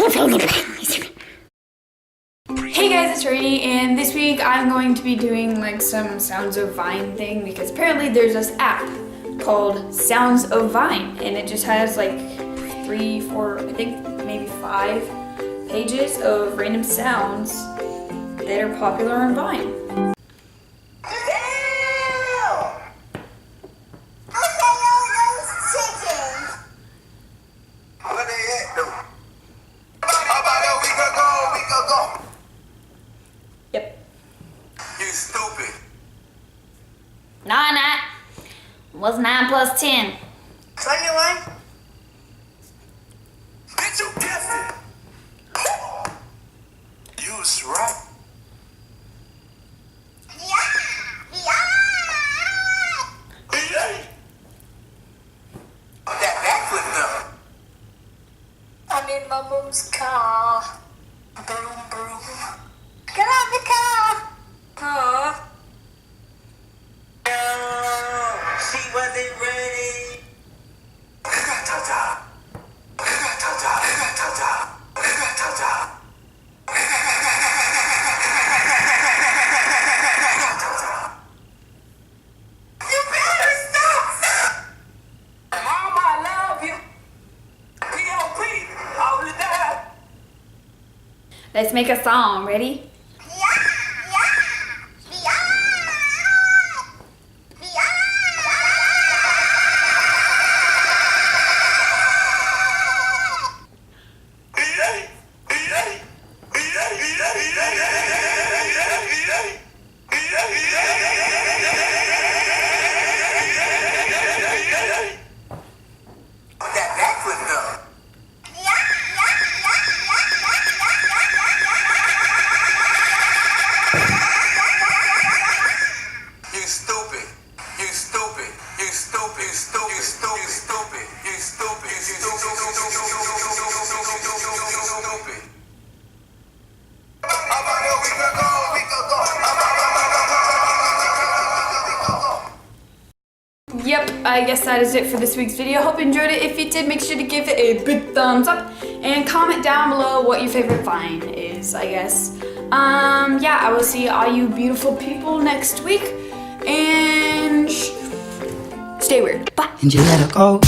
Hey guys, it's Rainy, and this week I'm going to be doing like some Sounds of Vine thing because apparently there's this app called Sounds of Vine, and it just has like 3, 4, I think maybe 5 pages of random sounds that are popular on Vine. Yep. You stupid. No, I'm not. What's 9 plus 10? 21. Bitch, you guessed it. You was right. Hey. That backflip though. I'm in my mom's car. Broom, broom. Get out the car. Huh? She wasn't ready. Ta-ta. Ta-ta. Ta-ta. Ta-ta. You better stop! Mom, I love you. P.O.P. All the time. Let's make a song. Ready? That backflip though. You stupid. You stupid. You stupid. You stupid. You stupid. You stupid. You stupid. You stupid. Yep, I guess that is it for this week's video. Hope you enjoyed it. If you did, make sure to give it a big thumbs up and comment down below what your favorite Vine is, I guess. Yeah, I will see all you beautiful people next week, and stay weird. Bye. And you let her go.